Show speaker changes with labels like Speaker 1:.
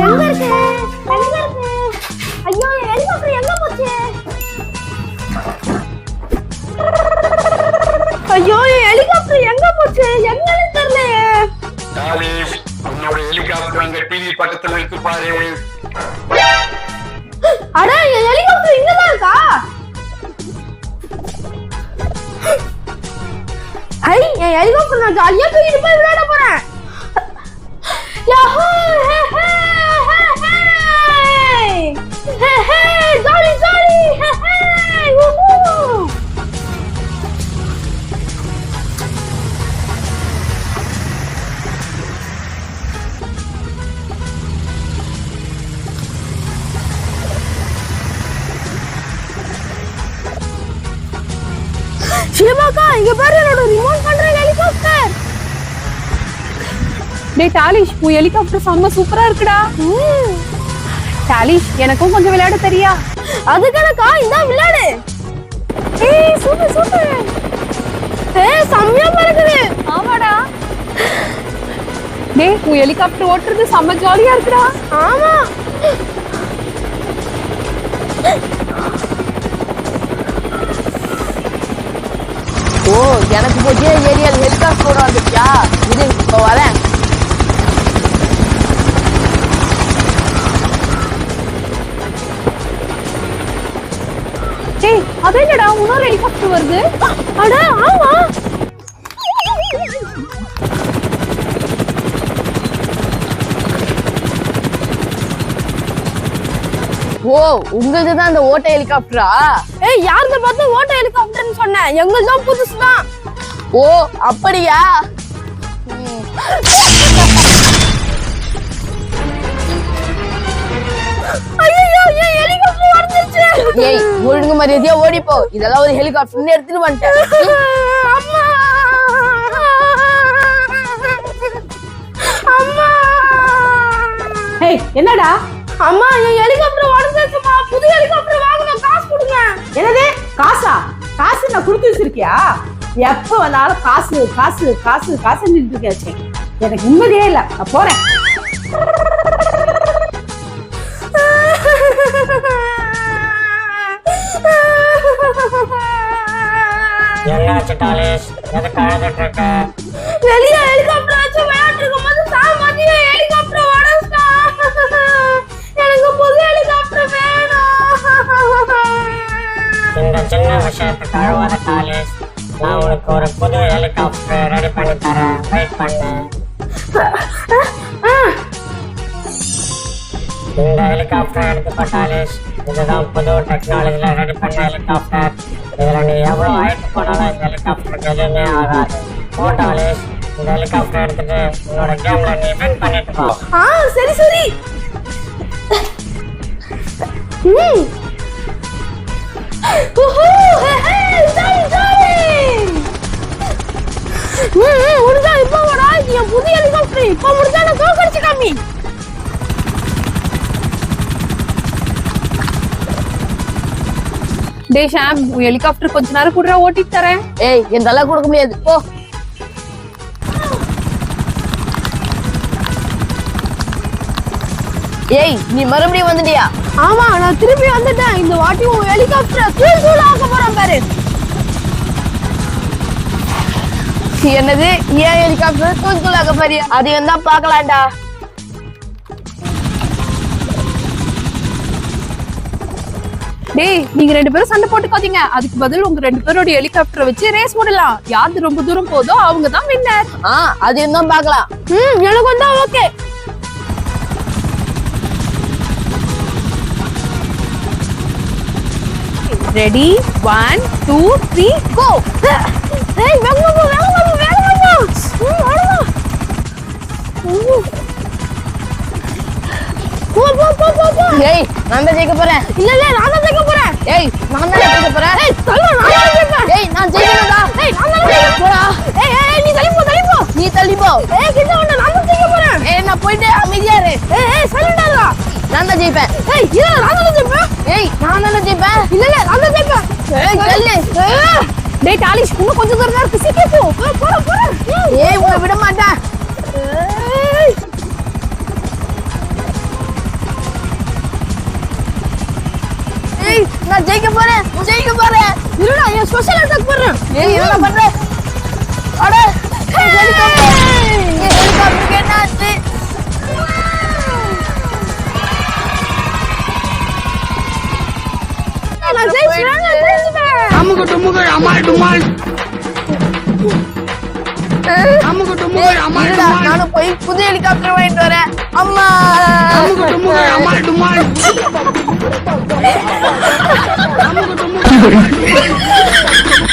Speaker 1: எங்க இருக்கு? எங்க இருக்கு? ஐயோ ஹெலிகாப்டர் எங்க போச்சு? ஐயோ ஹெலிகாப்டர் எங்க போச்சு? எங்கன்னு தெரியலையே.
Speaker 2: தாலிஷ், உன்னோட ஹெலிகாப்டர் அங்க டிவி பக்கத்துல இருக்கு பாரு.
Speaker 1: அட என் ஹெலிகாப்டர் இங்க தான் இருக்கா? ஐ என் ஹெலிகாப்டர் நான் ஜாலியா தூக்கிட்டு போய் விளையாட போறேன். யாஹூ ஹே ஹே ஹே ஹே ஜாலி ஜாலி ஹே ஹே ஊஹூ. சிவகா இங்க பாரு என்னோட ரிமோட் கண்ட்ரோல் ஹெலிகாப்டர்.
Speaker 3: டேய் டாலிஷ், உன் ஹெலிகாப்டர் செம்ம சூப்பரா இருக்குடா. டாலிஷ், எனக்கும் கொஞ்சம் விளையாட தெரியா?
Speaker 1: அதுக்கனக்கா இந்த விளையாடு. ஏய் சூப்பர் சூப்பர். ஏய் செம்மயா பறக்குது.
Speaker 3: ஆமாடா. டேய் உன் ஹெலிகாப்டர் ஓட்டுறது செம்ம ஜாலியா இருக்குடா.
Speaker 1: ஆமா.
Speaker 4: ஓ எனக்கு போச்சே ஏரியால ஹெலிகாப்டர் வந்துச்சா? இது இப்போ வரேன்.
Speaker 3: டேய் அதே என்னடா இன்னொரு ஹெலிகாப்டர் வருது?
Speaker 1: அட ஆமா.
Speaker 4: ஓ உங்களுக்கு தான் அந்த ஓட்ட ஹெலிகாப்டரா?
Speaker 1: ஏய் யாரத பார்த்து ஓட்ட ஹெலிகாப்டர்னு சொன்னேன்? எங்களுக்கு தான் புதுசுதான்.
Speaker 4: ஓ அப்படியா?
Speaker 1: ஐயோ ஏன் ஹெலிகாப்டர் வந்துருச்சு?
Speaker 4: ஏய் ஒழுங்கு மரியாதையா ஓடிப்போ. இதெல்லாம் ஒரு ஹெலிகாப்டர்னு எடுத்துட்டு வந்துட்டேன்.
Speaker 1: அம்மா அம்மா.
Speaker 3: ஏய் என்னடா?
Speaker 1: அம்மா என் ஹெலிகாப்டர் உடைஞ்சிருச்சுமா. புது ஹெலிகாப்டர் வாங்கணும், காசு கொடுங்க.
Speaker 3: என்னது காசா? காசு நான் கொடுத்து வச்சிருக்கியா? எப்ப வந்தாலும் காசு காசு காசு காசு நின்றுச்சு. எனக்கு நிம்மதியே இல்ல. நான் போறேன்.
Speaker 5: என்னாச்சு டாலிஷ்? எதுக்கு அழுதுட்டு இருக்க?
Speaker 1: வெளிய ஹெலிகாப்டர் வச்சு விளையாட்டு இருக்கும்போது சாமானிய ஹெலிகாப்டர் உடைச்சிட்டான். எனக்கு புது ஹெலிகாப்டர் வேணும்.
Speaker 5: இந்த சின்ன விஷயத்துக்கு அழுவாத டாலிஷ். நான் உனக்கு ஒரு புது ஹெலிகாப்டர் ரெடி பண்ணி தரேன். வெயிட் பண்ணு. இந்த ஹெலிகாப்டர் எடுத்துக்கோ டாலிஷ். இதுதான் புது டெக்னாலஜில ரெடி பண்ண ஹெலிகாப்டர். இதுல நீ எவ்வளவு ஹைட் போனாலும் இந்த ஹெலிகாப்டருக்கு எதுவுமே ஆகாது. ஓ டாலிஷ், இந்த ஹெலிகாப்டர் எடுத்துட்டு உன்னோட கேம்ல நீ வின் பண்ணிட்டு போ.
Speaker 1: சரி சரி. முடிஞ்சா இப்ப வரா. என் புதிய ஹெலிகாப்டர் இப்ப முடிஞ்சா நான் தோக்கடிச்சு காமி.
Speaker 3: டேய் ஷாம், உன் ஹெலிகாப்டர் கொஞ்ச நேரம் கூட ஓட்டிட்டு தரேன்.
Speaker 4: ஏய் என்னால கொடுக்க முடியாது போ. ஏய் நீ மறுபடியும் வந்துட்டியா?
Speaker 1: ஆமா நான் திரும்பி வந்துட்டேன். இந்த வாட்டி உன் ஹெலிகாப்டர் தூள் தூள் ஆக்க போறேன் பாரு.
Speaker 4: என்னது ஏன் ஹெலிகாப்டர் தூள் தூள் ஆக்க போறியா? அதையும் தான் பார்க்கலாம்டா.
Speaker 3: டேய் நீங்க ரெண்டு பேரும் சண்டை போட்டுக்காதீங்க. அதுக்கு பதில் உங்க ரெண்டு பேரோட ஹெலிகாப்டரை வச்சு ரேஸ் போடலாம். யாரு ரொம்ப தூரம் போதோ அவங்க தான் வின்னர்.
Speaker 4: அதையும் தான் பார்க்கலாம்.
Speaker 1: எனக்கு வந்தா ஓகே.
Speaker 3: ரெடி 1 2 3 கோ.
Speaker 1: ஏய் வேகமா போ வேகமா போ வேகமா போ. போ போ போ போ போ.
Speaker 4: ஏய் நான் தான் ஜெயிக்க போறேன்.
Speaker 1: இல்ல இல்ல நான் தான் ஜெயிக்க போறேன்.
Speaker 4: ஏய் நான் தான் ஜெயிக்க போறேன்.
Speaker 1: ஏய் தள்ள நான் தான் ஜெயிப்பேன்.
Speaker 4: ஏய் நான் ஜெயிக்கறடா.
Speaker 1: ஏய் நான் தான் ஜெயிக்க போறேன். ஏய் ஏய் நீ தள்ளி போ தள்ளி போ.
Speaker 4: நீ தள்ளி போ.
Speaker 1: ஏய் கிட்ட வந்து நான் தான் ஜெயிக்க போறேன்.
Speaker 4: ஏய் நான் போயிட்டே அமைதியா இரு.
Speaker 1: ஏய் ஏய் சைலண்டா இரு.
Speaker 4: நான் தான் ஜெயிப்பேன்.
Speaker 1: ஏய் இல்ல நான் தான் ஜெயிப்பேன்.
Speaker 4: ஏய் நான் தான் ஜெயிப்பேன்.
Speaker 1: இல்ல இல்ல நான் தான் ஜெயிப்பேன்.
Speaker 4: ஏய் தள்ளு.
Speaker 3: டேய் டாலிஷ், இன்னும் கொஞ்சம் தூரம் தான் இருக்கு. சீக்கிரம் போ.
Speaker 1: போற.
Speaker 4: ஏய் உன்னை விட மாட்டேன். நான் ஜெயிக்க போறேன்
Speaker 1: இருடா என் ஸ்பெஷல் அட்டாக் பண்றேன்.
Speaker 4: ஏய் என்ன பண்ற அட ஹெலிகாப்டருக்கு என்ன ஆச்சு
Speaker 1: நான் ஜெயிச்சிட்டேன்.
Speaker 2: அமுகு டுமுகு அமால் டுமால் அமுகு டுமுகு அமால்
Speaker 4: இருடா,
Speaker 2: டுமால்
Speaker 4: நானும் போய் புது ஹெலிகாப்டர் வாங்கிட்டு வரேன் அம்மா
Speaker 2: அமுகு டுமுகு அமால் டுமால்